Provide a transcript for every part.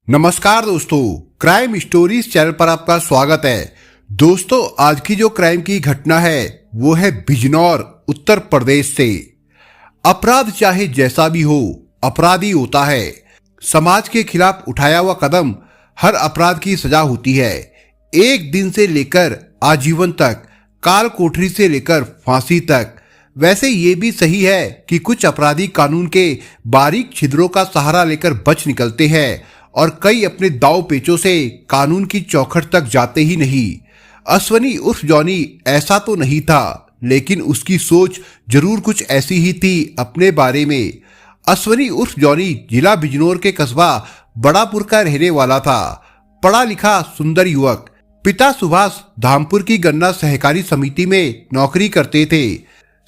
नमस्कार दोस्तों, crime stories channel पर आपका स्वागत है। दोस्तों, आज की जो क्राइम की घटना है वो है बिजनौर उत्तर प्रदेश से। अपराध चाहे जैसा भी हो, अपराधी होता है। समाज के खिलाफ उठाया हुआ कदम हर अपराध की सजा होती है। 1 दिन से लेकर आजीवन तक, काल कोठरी से लेकर फांसी तक। वैसे ये भी सही है कि कुछ अपराधी कानून के बारीक छिद्रों का सहारा लेकर बच निकलते हैं और कई अपने दाव पेचों से कानून की चौखट तक जाते ही नहीं। अश्वनी उर्फ जॉनी ऐसा तो नहीं था, लेकिन उसकी सोच जरूर कुछ ऐसी ही थी अपने बारे में। अश्वनी उर्फ जॉनी जिला बिजनौर के कस्बा बड़ापुर का रहने वाला था। पढ़ा लिखा सुंदर युवक। पिता सुभाष धामपुर की गन्ना सहकारी समिति में नौकरी करते थे।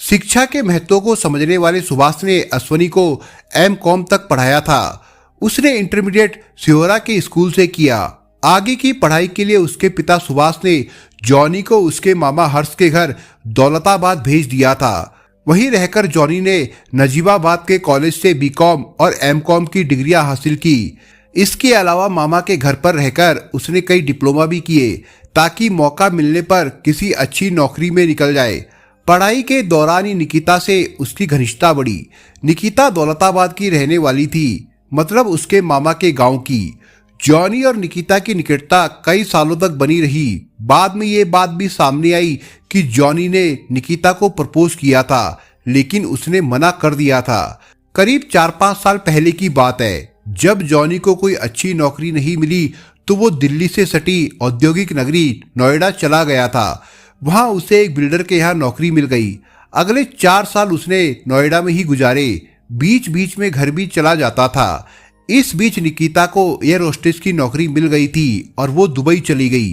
शिक्षा के महत्व को समझने वाले सुभाष ने अश्वनी को M.Com तक पढ़ाया था। उसने इंटरमीडिएट सिहोरा के स्कूल से किया। आगे की पढ़ाई के लिए उसके पिता सुभाष ने जॉनी को उसके मामा हर्ष के घर दौलताबाद भेज दिया था। वहीं रहकर जॉनी ने नजीबाबाद के कॉलेज से B.Com और M.Com की डिग्रियां हासिल की। इसके अलावा मामा के घर पर रहकर उसने कई डिप्लोमा भी किए ताकि मौका मिलने पर किसी अच्छी नौकरी में निकल जाए। पढ़ाई के दौरान ही निकिता से उसकी घनिष्ठता बढ़ी। निकिता दौलताबाद की रहने वाली थी, मतलब उसके मामा के गांव की। जॉनी और निकिता की निकटता कई सालों तक बनी रही। बाद में ये बात भी सामने आई कि जॉनी ने निकिता को प्रपोज किया था, लेकिन उसने मना कर दिया था। करीब 4-5 साल पहले की बात है। जब जॉनी को कोई अच्छी नौकरी नहीं मिली तो वो दिल्ली से सटी औद्योगिक नगरी नोएडा चला गया था। वहां उसे एक बिल्डर के यहाँ नौकरी मिल गई। अगले 4 साल उसने नोएडा में ही गुजारे। बीच बीच में घर भी चला जाता था। इस बीच निकिता को एयर होस्टेस की नौकरी मिल गई थी और वो दुबई चली गई।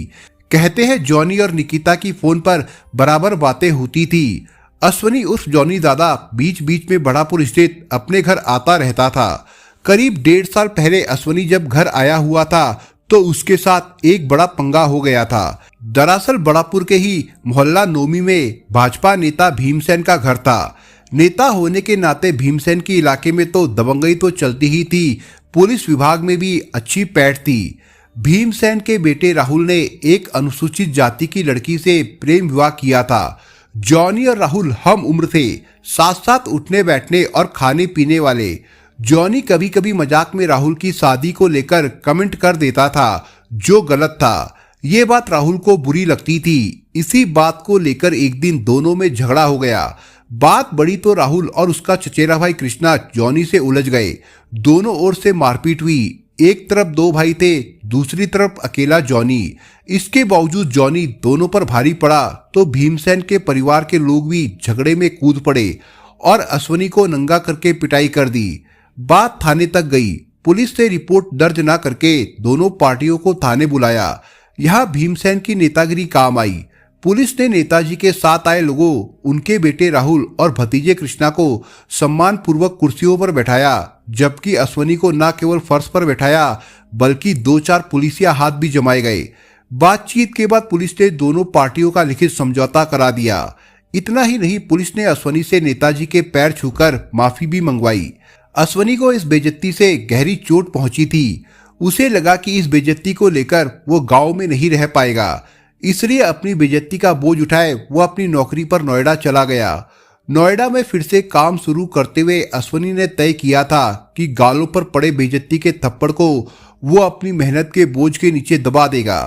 कहते हैं जॉनी और निकिता की फोन पर बराबर बातें होती थी। अश्वनी उर्फ जॉनी दादा बीच बीच में बड़ापुर स्थित अपने घर आता रहता था। करीब 1.5 साल पहले अश्वनी जब घर आया हुआ था तो उसके साथ एक बड़ा पंगा हो गया था। दरअसल बड़ापुर के ही मोहल्ला नोमी में भाजपा नेता भीमसेन का घर था। नेता होने के नाते भीमसेन के इलाके में तो दबंगई तो चलती ही थी, पुलिस विभाग में भी अच्छी पैठ थी। भीमसेन के बेटे राहुल ने एक अनुसूचित जाति की लड़की से प्रेम विवाह किया था। जॉनी और राहुल हम उम्र थे, साथ साथ उठने बैठने और खाने पीने वाले। जॉनी कभी कभी मजाक में राहुल की शादी को लेकर कमेंट कर देता था, जो गलत था। ये बात राहुल को बुरी लगती थी। इसी बात को लेकर एक दिन दोनों में झगड़ा हो गया। बात बढ़ी तो राहुल और उसका चचेरा भाई कृष्णा जॉनी से उलझ गए। दोनों ओर से मारपीट हुई। एक तरफ 2 भाई थे, दूसरी तरफ अकेला जॉनी। इसके बावजूद जॉनी दोनों पर भारी पड़ा तो भीमसेन के परिवार के लोग भी झगड़े में कूद पड़े और अश्वनी को नंगा करके पिटाई कर दी। बात थाने तक गई। पुलिस ने रिपोर्ट दर्ज न करके दोनों पार्टियों को थाने बुलाया। यहाँ भीमसेन की नेतागिरी काम आई। पुलिस ने नेताजी के साथ आए लोगों, उनके बेटे राहुल और भतीजे कृष्णा को सम्मान पूर्वक कुर्सियों पर बैठाया, जबकि अश्वनी को न केवल फर्श पर बैठाया बल्कि 2-4 पुलिसिया हाथ भी जमाए गए। बातचीत के बाद पुलिस ने दोनों पार्टियों का लिखित समझौता करा दिया। इतना ही नहीं, पुलिस ने अश्वनी से नेताजी के पैर छूकर माफी भी मंगवाई। अश्वनी को इस बेइज्जती से गहरी चोट पहुंची थी। उसे लगा कि इस बेइज्जती को लेकर वो गांव में नहीं रह पाएगा, इसलिए अपनी बेइज्जती का बोझ उठाए वो अपनी नौकरी पर नोएडा चला गया। नोएडा में फिर से काम शुरू करते हुए अश्वनी ने तय किया था कि गालों पर पड़े बेइज्जती के थप्पड़ को वो अपनी मेहनत के बोझ के नीचे दबा देगा।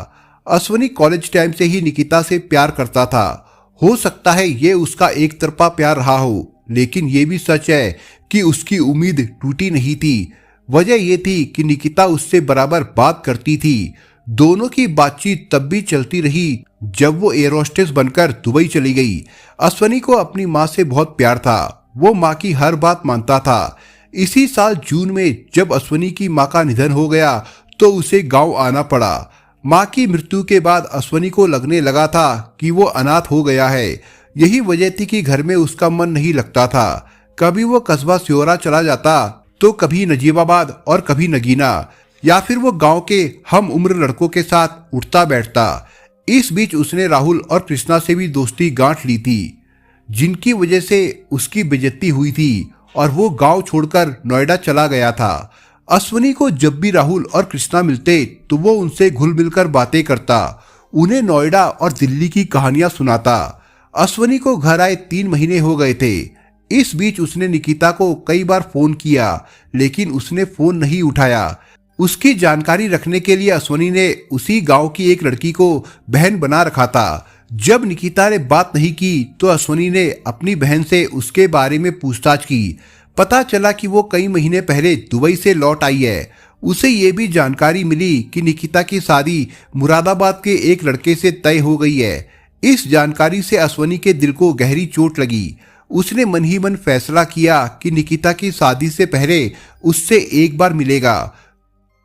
अश्वनी कॉलेज टाइम से ही निकिता से प्यार करता था। हो सकता है ये उसका एक तरफा प्यार रहा हो, लेकिन ये भी सच है कि उसकी उम्मीद टूटी नहीं थी। वजह यह थी कि निकिता उससे बराबर बात करती थी। दोनों की बातचीत तब भी चलती रही जब वो एयर होस्टेस बनकर दुबई चली गई। अश्वनी को अपनी माँ से बहुत प्यार था। वो माँ की हर बात मानता था। इसी साल जून में जब अश्वनी की माँ का निधन हो गया तो उसे गांव आना पड़ा। माँ की मृत्यु के बाद अश्वनी को लगने लगा था कि वो अनाथ हो गया है। यही वजह थी कि घर में उसका मन नहीं लगता था। कभी वो कस्बा सिहोरा चला जाता तो कभी नजीबाबाद और कभी नगीना, या फिर वो गांव के हम उम्र लड़कों के साथ उठता बैठता। इस बीच उसने राहुल और कृष्णा से भी दोस्ती गांठ ली थी, जिनकी वजह से उसकी बेइज्जती हुई थी और वो गांव छोड़कर नोएडा चला गया था। अश्वनी को जब भी राहुल और कृष्णा मिलते तो वो उनसे घुल मिलकर बातें करता, उन्हें नोएडा और दिल्ली की कहानियां सुनाता। अश्वनी को घर आए 3 महीने हो गए थे। इस बीच उसने निकिता को कई बार फोन किया, लेकिन उसने फोन नहीं उठाया। उसकी जानकारी रखने के लिए अश्वनी ने उसी गांव की एक लड़की को बहन बना रखा था। जब निकिता ने बात नहीं की तो अश्वनी ने अपनी बहन से उसके बारे में पूछताछ की। पता चला कि वो कई महीने पहले दुबई से लौट आई है। उसे ये भी जानकारी मिली कि निकिता की शादी मुरादाबाद के एक लड़के से तय हो गई है। इस जानकारी से अश्वनी के दिल को गहरी चोट लगी। उसने मन ही मन फैसला किया कि निकिता की शादी से पहले उससे एक बार मिलेगा।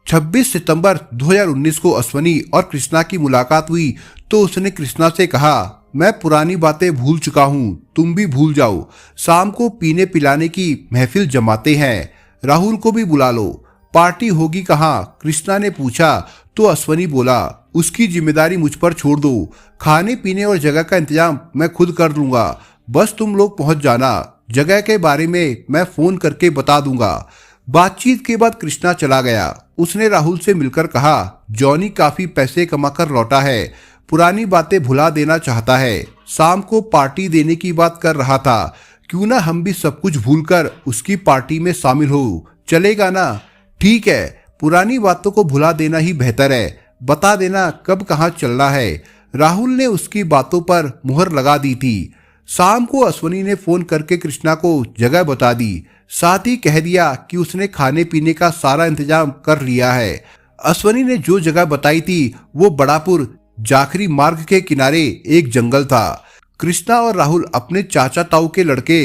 26 सितंबर 2019 को अश्वनी और कृष्णा की मुलाकात हुई तो उसने कृष्णा से कहा, मैं पुरानी बातें भूल चुका हूँ, तुम भी भूल जाओ। शाम को पीने पिलाने की महफिल जमाते हैं, राहुल को भी बुला लो। पार्टी होगी कहाँ? कृष्णा ने पूछा तो अश्वनी बोला, उसकी जिम्मेदारी मुझ पर छोड़ दो। खाने पीने और जगह का इंतजाम मैं खुद कर लूंगा, बस तुम लोग पहुंच जाना। जगह के बारे में मैं फोन करके बता दूंगा। बातचीत के बाद कृष्णा चला गया। उसने राहुल से मिलकर कहा, जॉनी काफी पैसे कमाकर लौटा है, पुरानी बातें भुला देना चाहता है। शाम को पार्टी देने की बात कर रहा था, क्यों ना हम भी सब कुछ भूलकर उसकी पार्टी में शामिल हो, चलेगा ना? ठीक है, पुरानी बातों को भुला देना ही बेहतर है, बता देना कब कहाँ चलना है। राहुल ने उसकी बातों पर मुहर लगा दी थी। शाम को अश्वनी ने फोन करके कृष्णा को जगह बता दी, साथ ही कह दिया कि उसने खाने पीने का सारा इंतजाम कर लिया है। अश्वनी ने जो जगह बताई थी वो बड़ापुर जाखरी मार्ग के किनारे एक जंगल था। कृष्णा और राहुल अपने चाचा ताऊ के लड़के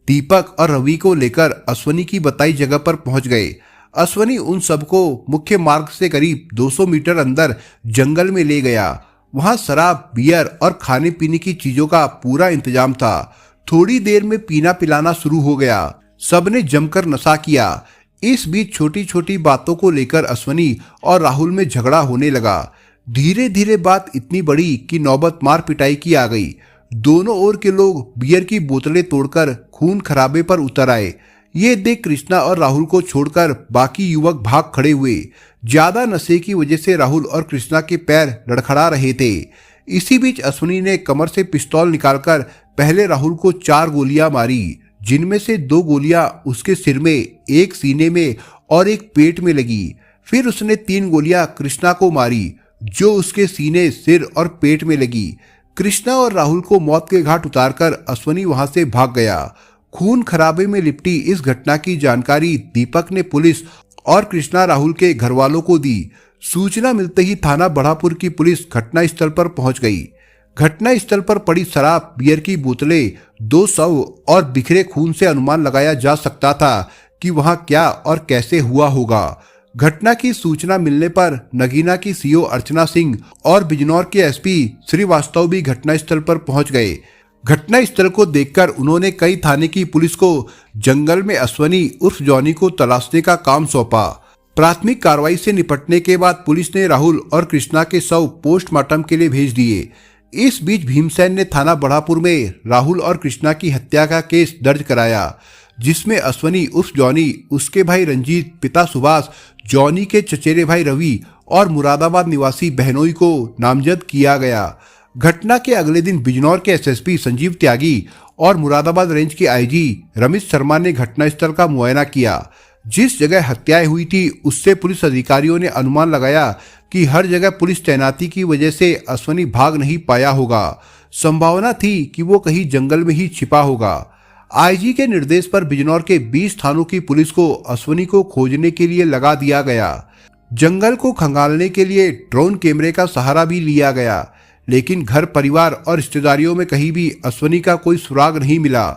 दीपक और रवि को लेकर अश्वनी की बताई जगह पर पहुंच गए। अश्वनी उन सबको मुख्य मार्ग से करीब 200 मीटर अंदर जंगल में ले गया। वहां शराब, बियर और खाने पीने की चीजों का पूरा इंतजाम था। थोड़ी देर में पीना पिलाना शुरू हो गया। सबने जमकर नशा किया। इस बीच छोटी छोटी बातों को लेकर अश्वनी और राहुल में झगड़ा होने लगा। धीरे धीरे बात इतनी बड़ी कि नौबत मार पिटाई की आ गई। दोनों ओर के लोग बियर की बोतलें तोड़कर खून खराबे पर उतर आए। ये देख कृष्णा और राहुल को छोड़कर बाकी युवक भाग खड़े हुए। ज्यादा नशे की वजह से राहुल और कृष्णा के पैर लड़खड़ा रहे थे। इसी बीच अश्वनी ने कमर से पिस्तौल निकालकर पहले राहुल को 4 गोलियां मारी, जिनमें से 2 गोलियां उसके सिर में, एक सीने में और एक पेट में लगी। फिर उसने 3 गोलियां कृष्णा को मारी, जो उसके सीने, सिर और पेट में लगी। कृष्णा और राहुल को मौत के घाट उतारकर अश्वनी वहां से भाग गया। खून खराबे में लिपटी इस घटना की जानकारी दीपक ने पुलिस और कृष्णा राहुल के घर वालों को दी। सूचना मिलते ही थाना बढ़ापुर की पुलिस घटना स्थल पर पहुंच गई। घटना स्थल पर पड़ी शराब, बियर की बोतलें, 2 शव और बिखरे खून से अनुमान लगाया जा सकता था कि वहां क्या और कैसे हुआ होगा। घटना की सूचना मिलने पर नगीना की सीओ अर्चना सिंह और बिजनौर के एसपी श्रीवास्तव भी घटनास्थल पर पहुंच गए। घटनास्थल को देखकर उन्होंने कई थाने की पुलिस को जंगल में अश्वनी उर्फ जॉनी को तलाशने का काम सौंपा। प्राथमिक कार्रवाई से निपटने के बाद पुलिस ने राहुल और कृष्णा के शव पोस्टमार्टम के लिए भेज दिए। इस बीच भीमसेन ने थाना बढ़ापुर में राहुल और कृष्णा की हत्या का केस दर्ज कराया, जिसमें अश्वनी उर्फ जॉनी, उसके भाई रंजीत, पिता सुभाष, जॉनी के चचेरे भाई रवि और मुरादाबाद निवासी बहनोई को नामजद किया गया। घटना के अगले दिन बिजनौर के एसएसपी संजीव त्यागी और मुरादाबाद रेंज के आईजी रमेश शर्मा ने घटनास्थल का मुआयना किया। जिस जगह हत्याएं हुई थी उससे पुलिस अधिकारियों ने अनुमान लगाया कि हर जगह पुलिस तैनाती की वजह से अश्वनी भाग नहीं पाया होगा। संभावना थी कि वो कहीं जंगल में ही छिपा होगा। आईजी के निर्देश पर बिजनौर के 20 थानों की पुलिस को अश्वनी को खोजने के लिए लगा दिया गया। जंगल को खंगालने के लिए ड्रोन कैमरे का सहारा भी लिया गया, लेकिन घर परिवार और रिश्तेदारियों में कहीं भी अश्वनी का कोई सुराग नहीं मिला।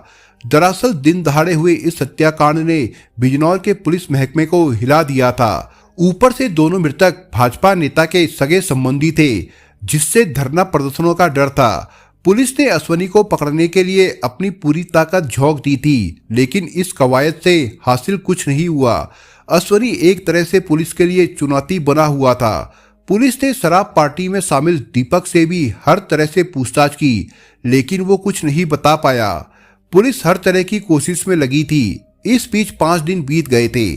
दरअसल दिन दहाड़े हुए इस हत्याकांड ने बिजनौर के पुलिस महकमे को हिला दिया था। ऊपर से दोनों मृतक भाजपा नेता के सगे संबंधी थे, जिससे धरना प्रदर्शनों का डर था। पुलिस ने अश्वनी को पकड़ने के लिए अपनी पूरी ताकत झोंक दी थी, लेकिन इस कवायद से हासिल कुछ नहीं हुआ। अश्वनी एक तरह से पुलिस के लिए चुनौती बना हुआ था। पुलिस ने शराब पार्टी में शामिल दीपक से भी हर तरह से पूछताछ की, लेकिन वो कुछ नहीं बता पाया। पुलिस हर तरह की कोशिश में लगी थी। इस बीच 5 दिन बीत गए थे।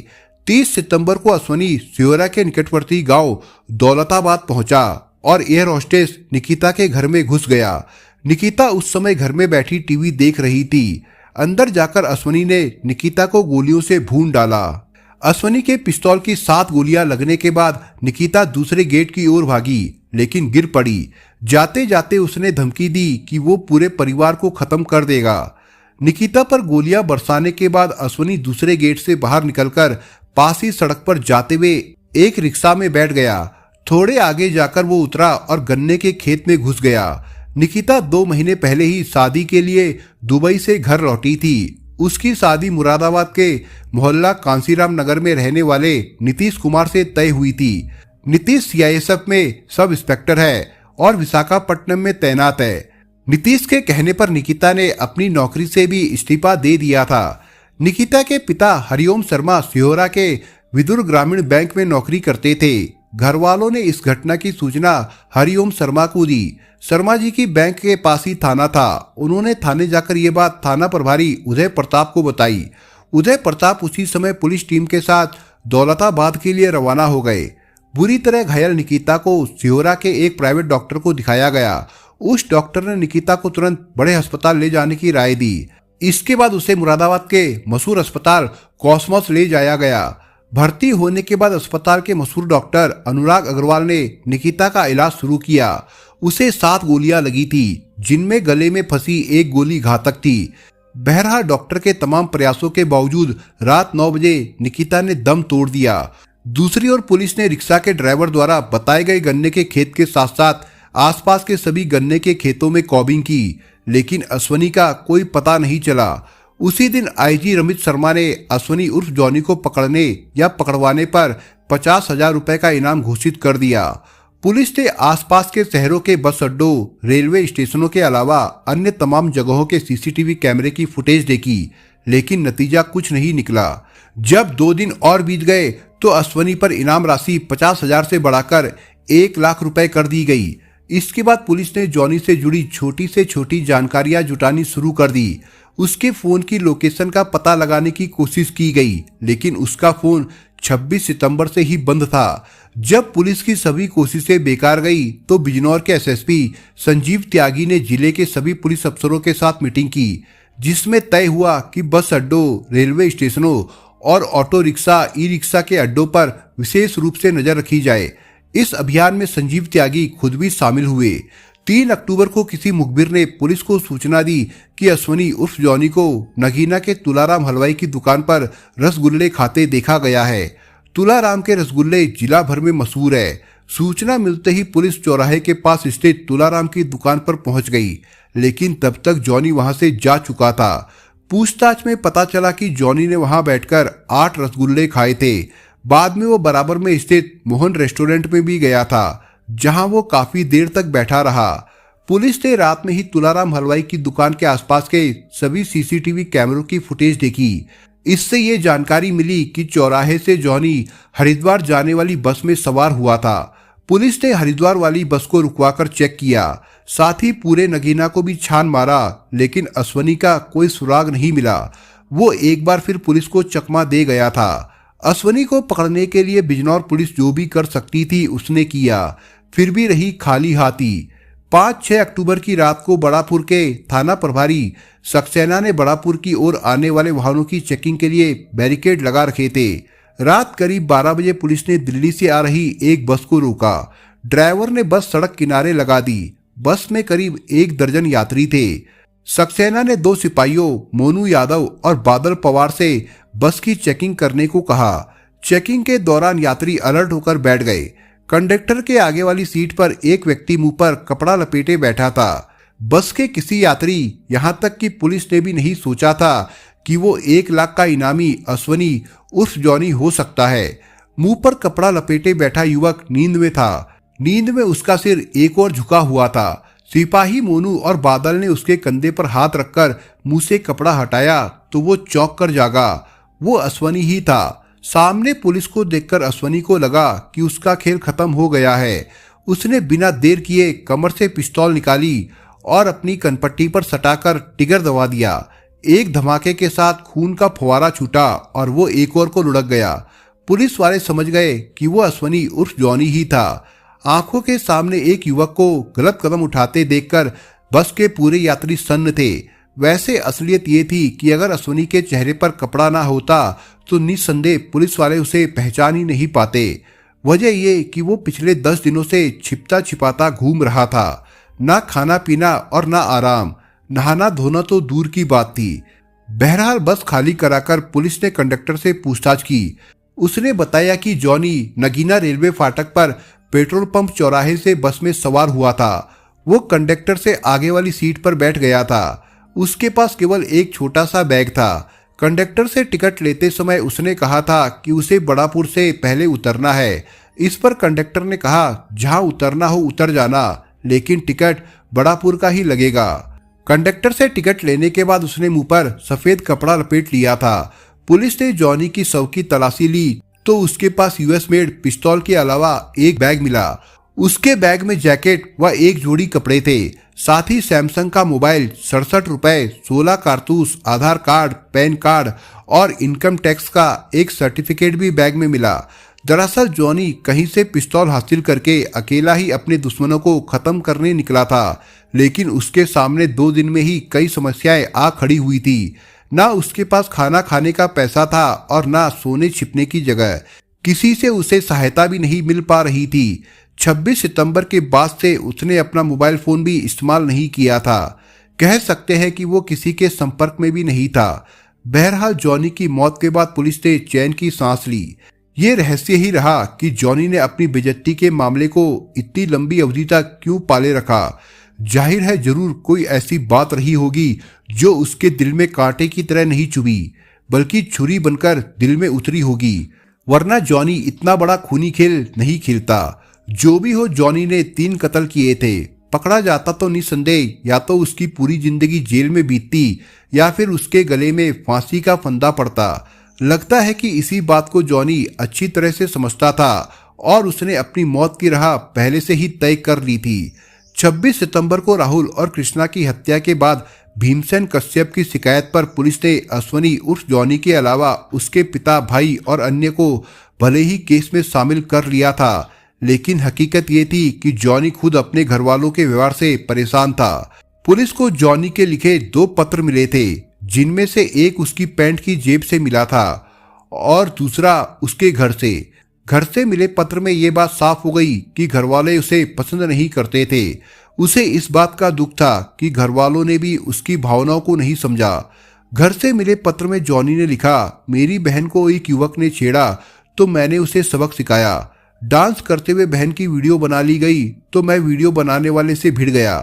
30 सितंबर को अश्वनी सिहोरा के निकटवर्ती गांव दौलताबाद पहुंचा और एयर होस्टेस निकिता के घर में घुस गया। निकिता उस समय घर में बैठी टीवी देख रही थी। अंदर जाकर अश्वनी ने निकिता को गोलियों से भून डाला। अश्वनी के पिस्तौल की 7 गोलियां लगने के बाद निकिता दूसरे गेट की ओर भागी, लेकिन गिर पड़ी। जाते जाते उसने धमकी दी कि वो पूरे परिवार को खत्म कर देगा। निकिता पर गोलियां बरसाने के बाद अश्वनी दूसरे गेट से बाहर निकलकर पास ही सड़क पर जाते हुए एक रिक्शा में बैठ गया। थोड़े आगे जाकर वो उतरा और गन्ने के खेत में घुस गया। निकिता 2 महीने पहले ही शादी के लिए दुबई से घर लौटी थी। उसकी शादी मुरादाबाद के मोहल्ला कांसीराम नगर में रहने वाले नीतीश कुमार से तय हुई थी। नीतीश सीआईएसएफ में सब इंस्पेक्टर है और विशाखापट्टनम में तैनात है। नीतीश के कहने पर निकिता ने अपनी नौकरी से भी इस्तीफा दे दिया था। निकिता के पिता हरिओम शर्मा सिहोरा के विदुर ग्रामीण बैंक में नौकरी करते थे। घर वालों ने इस घटना की सूचना हरिओम शर्मा को दी। शर्मा जी की बैंक के पास ही थाना था। उन्होंने थाने जाकर ये बात थाना प्रभारी उदय प्रताप को बताई। उदय प्रताप उसी समय पुलिस टीम के साथ दौलताबाद के लिए रवाना हो गए। बुरी तरह घायल निकिता को सिहोरा के एक प्राइवेट डॉक्टर को दिखाया गया। उस डॉक्टर ने निकिता को तुरंत बड़े अस्पताल ले जाने की राय दी। इसके बाद उसे मुरादाबाद के मशहूर अस्पताल कॉस्मोस ले जाया गया। भर्ती होने के बाद अस्पताल के मशहूर डॉक्टर अनुराग अग्रवाल ने निकिता का इलाज शुरू किया। उसे 7 गोलियां लगी थी, जिनमें गले में फंसी एक गोली घातक थी। बहरहाल डॉक्टर के तमाम प्रयासों के बावजूद रात 9 बजे निकिता ने दम तोड़ दिया। दूसरी ओर पुलिस ने रिक्शा के ड्राइवर द्वारा बताए गए गन्ने के खेत के साथ साथ आसपास के सभी गन्ने के खेतों में कॉबिंग की, लेकिन अश्वनी का कोई पता नहीं चला। उसी दिन आईजी रमित शर्मा ने अश्वनी उर्फ जॉनी को पकड़ने या पकड़वाने पर 50,000 रुपए का इनाम घोषित कर दिया। पुलिस ने आसपास के शहरों के बस अड्डों, रेलवे स्टेशनों के अलावा अन्य तमाम जगहों के सीसीटीवी कैमरे की फुटेज देखी, लेकिन नतीजा कुछ नहीं निकला। जब 2 दिन और बीत गए तो अश्वनी पर इनाम राशि 50,000 से बढ़ाकर 1 लाख रुपए कर दी गई। इसके बाद पुलिस ने जॉनी से जुड़ी छोटी से छोटी जानकारियां जुटानी शुरू कर दी। उसके फोन की लोकेशन का पता लगाने की कोशिश की गई, लेकिन उसका फोन 26 सितंबर से ही बंद था। जब पुलिस की सभी कोशिशें बेकार गई तो बिजनौर के एसएसपी संजीव त्यागी ने जिले के सभी पुलिस अफसरों के साथ मीटिंग की, जिसमें तय हुआ कि बस अड्डों, रेलवे स्टेशनों और ऑटो रिक्शा, ई रिक्शा के अड्डों पर विशेष रूप से नजर रखी जाए। इस अभियान में संजीव त्यागी खुद भी शामिल हुए। 3 अक्टूबर को किसी मुखबिर ने पुलिस को सूचना दी कि अश्वनी उर्फ जॉनी को नगीना के तुलाराम हलवाई की दुकान पर रसगुल्ले खाते देखा गया है। तुलाराम के रसगुल्ले जिला भर में मशहूर है। सूचना मिलते ही पुलिस चौराहे के पास स्थित तुलाराम की दुकान पर पहुंच गई, लेकिन तब तक जॉनी वहां से जा चुका था। पूछताछ में पता चला कि जॉनी ने वहां बैठकर 8 रसगुल्ले खाए थे। बाद में वो बराबर में स्थित मोहन रेस्टोरेंट में भी गया था, जहां वो काफी देर तक बैठा रहा। पुलिस ने रात में ही तुलाराम हलवाई की दुकान के आसपास के सभी सीसीटीवी कैमरों की फुटेज देखी। इससे ये जानकारी मिली कि चौराहे से जॉनी हरिद्वार जाने वाली बस में सवार हुआ था। पुलिस ने हरिद्वार वाली बस को रुकवाकर चेक किया, साथ ही पूरे नगीना को भी छान मारा, लेकिन अश्वनी का कोई सुराग नहीं मिला। वो एक बार फिर पुलिस को चकमा दे गया था। अश्वनी को पकड़ने के लिए बिजनौर पुलिस जो भी कर सकती थी उसने किया, फिर भी रही खाली हाथी। 5-6 अक्टूबर की रात को बड़ापुर के थाना प्रभारी सक्सेना ने बड़ापुर की ओर आने वाले वाहनों की चेकिंग के लिए बैरिकेड लगा रखे थे। रात करीब 12 बजे पुलिस ने दिल्ली से आ रही एक बस को रोका। ड्राइवर ने बस सड़क किनारे लगा दी। बस में करीब 1 दर्जन यात्री थे। सक्सेना ने 2 सिपाहियों मोनू यादव और बादल पवार से बस की चेकिंग करने को कहा। चेकिंग के दौरान यात्री अलर्ट होकर बैठ गए। कंडक्टर के आगे वाली सीट पर एक व्यक्ति मुंह पर कपड़ा लपेटे बैठा था। बस के किसी यात्री, यहां तक कि पुलिस ने भी नहीं सोचा था कि वो 1 लाख का इनामी अश्वनी उर्फ जॉनी हो सकता है। मुंह पर कपड़ा लपेटे बैठा युवक नींद में था। नींद में उसका सिर एक ओर झुका हुआ था। सिपाही मोनू और बादल ने उसके कंधे पर हाथ रखकर मुंह से कपड़ा हटाया तो वो चौंक कर जागा। वो अश्वनी ही था। सामने पुलिस को देखकर अश्वनी को लगा कि उसका खेल खत्म हो गया है। उसने बिना देर किए कमर से पिस्तौल निकाली और अपनी कनपट्टी पर सटाकर टिगर दबा दिया। एक धमाके के साथ खून का फुवारा छूटा और वो एक और को लुढ़क गया। पुलिस वाले समझ गए कि वो अश्वनी उर्फ जॉनी ही था। आंखों के सामने एक युवक को गलत कदम उठाते देखकर बस के पूरे यात्री सन्न थे। वैसे असलियत ये थी कि अगर अश्वनी के चेहरे पर कपड़ा ना होता तो निस्संदेह पुलिस वाले उसे पहचान ही नहीं पाते। वजह ये कि वो पिछले 10 दिनों से छिपता छिपाता घूम रहा था। ना खाना पीना और ना आराम, नहाना धोना तो दूर की बात थी। बहरहाल बस खाली कराकर पुलिस ने कंडक्टर से पूछताछ की। उसने बताया कि जॉनी नगीना रेलवे फाटक पर पेट्रोल पंप चौराहे से बस में सवार हुआ था। वो कंडक्टर से आगे वाली सीट पर बैठ गया था। उसके पास केवल एक छोटा सा बैग था। कंडक्टर से टिकट लेते समय उसने कहा था कि उसे बड़ापुर से पहले उतरना है। इस पर कंडक्टर ने कहा, जहां उतरना हो उतर जाना, लेकिन टिकट बड़ापुर का ही लगेगा। कंडक्टर से टिकट लेने के बाद उसने मुंह पर सफेद कपड़ा लपेट लिया था। पुलिस ने जॉनी की शव की तलाशी ली तो उसके पास यूएस मेड पिस्तौल के अलावा एक बैग मिला। उसके बैग में जैकेट व एक जोड़ी कपड़े थे। साथ ही सैमसंग का मोबाइल, 67 रुपए, 16 कारतूस, आधार कार्ड, पैन कार्ड और इनकम टैक्स का एक सर्टिफिकेट भी बैग में मिला। दरअसल जॉनी कहीं से पिस्तौल हासिल करके अकेला ही अपने दुश्मनों को खत्म करने निकला था, लेकिन उसके सामने 2 दिन में ही कई समस्याएं आ खड़ी हुई थी। ना उसके पास खाना खाने का पैसा था और ना सोने छिपने की जगह। किसी से उसे सहायता भी नहीं मिल पा रही थी। 26 सितंबर के बाद से उसने अपना मोबाइल फोन भी इस्तेमाल नहीं किया था। कह सकते हैं कि वो किसी के संपर्क में भी नहीं था। बहरहाल जॉनी की मौत के बाद पुलिस ने चैन की सांस ली। ये रहस्य ही रहा कि जॉनी ने अपनी बेइज्जती के मामले को इतनी लंबी अवधि तक क्यों पाले रखा। जाहिर है जरूर कोई ऐसी बात रही होगी जो उसके दिल में कांटे की तरह नहीं चुभी, बल्कि छुरी बनकर दिल में उतरी होगी, वरना जॉनी इतना बड़ा खूनी खेल नहीं खेलता। जो भी हो, जॉनी ने 3 कत्ल किए थे। पकड़ा जाता तो निस्संदेह या तो उसकी पूरी जिंदगी जेल में बीतती या फिर उसके गले में फांसी का फंदा पड़ता। लगता है कि इसी बात को जॉनी अच्छी तरह से समझता था और उसने अपनी मौत की राह पहले से ही तय कर ली थी। 26 सितंबर को राहुल और कृष्णा की हत्या के बाद भीमसेन कश्यप की शिकायत पर पुलिस ने अश्वनी उर्फ जॉनी के अलावा उसके पिता, भाई और अन्य को भले ही केस में शामिल कर लिया था, लेकिन हकीकत ये थी कि जॉनी खुद अपने घर वालों के व्यवहार से परेशान था। पुलिस को जॉनी के लिखे 2 पत्र मिले थे, जिनमें से एक उसकी पैंट की जेब से मिला था और दूसरा उसके घर से। घर से मिले पत्र में ये बात साफ हो गई कि घरवाले उसे पसंद नहीं करते थे। उसे इस बात का दुख था कि घरवालों ने भी उसकी भावनाओं को नहीं समझा। घर से मिले पत्र में जॉनी ने लिखा, मेरी बहन को एक युवक ने छेड़ा तो मैंने उसे सबक सिखाया। डांस करते हुए बहन की वीडियो बना ली गई तो मैं वीडियो बनाने वाले से भिड़ गया।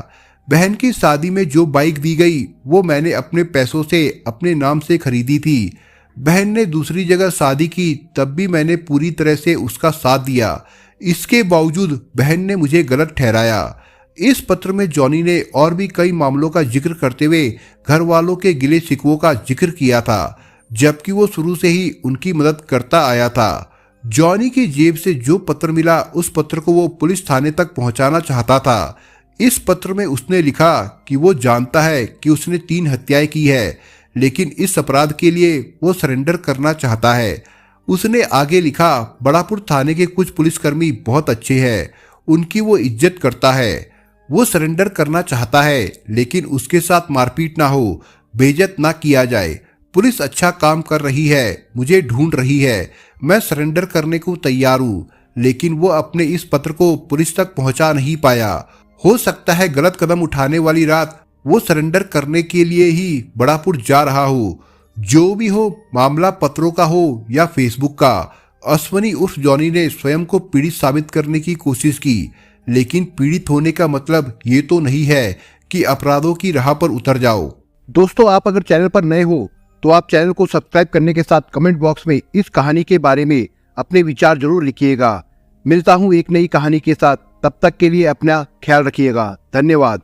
बहन की शादी में जो बाइक दी गई वो मैंने अपने पैसों से अपने नाम से खरीदी थी। बहन ने दूसरी जगह शादी की तब भी मैंने पूरी तरह से उसका साथ दिया। इसके बावजूद बहन ने मुझे गलत ठहराया। इस पत्र में जॉनी ने और भी कई मामलों का जिक्र करते हुए घर वालों के गिले शिकवों का जिक्र किया था, जबकि वो शुरू से ही उनकी मदद करता आया था। जॉनी की जेब से जो पत्र मिला उस पत्र को वो पुलिस थाने तक पहुंचाना चाहता था। इस पत्र में उसने लिखा कि वो जानता है कि उसने 3 हत्याएं की है, लेकिन इस अपराध के लिए वो सरेंडर करना चाहता है। उसने आगे लिखा, बड़ापुर थाने के कुछ पुलिसकर्मी बहुत अच्छे हैं, उनकी वो इज्जत करता है। वो सरेंडर करना चाहता है, लेकिन उसके साथ मारपीट ना हो, बेइज्जत ना किया जाए। पुलिस अच्छा काम कर रही है, मुझे ढूंढ रही है, मैं सरेंडर करने को तैयार हूँ, लेकिन वो अपने इस पत्र को पुलिस तक पहुंचा नहीं पाया। हो सकता है गलत कदम उठाने वाली रात वो सरेंडर करने के लिए ही बड़ापुर जा रहा हो। जो भी हो, मामला पत्रों का हो या फेसबुक का, अश्वनी उर्फ जॉनी ने स्वयं को पीड़ित साबित करने की कोशिश की, लेकिन पीड़ित होने का मतलब ये तो नहीं है कि अपराधों की राह पर उतर जाओ। दोस्तों, आप अगर चैनल पर नए हो तो आप चैनल को सब्सक्राइब करने के साथ कमेंट बॉक्स में इस कहानी के बारे में अपने विचार जरूर लिखिएगा। मिलता हूँ एक नई कहानी के साथ, तब तक के लिए अपना ख्याल रखिएगा। धन्यवाद।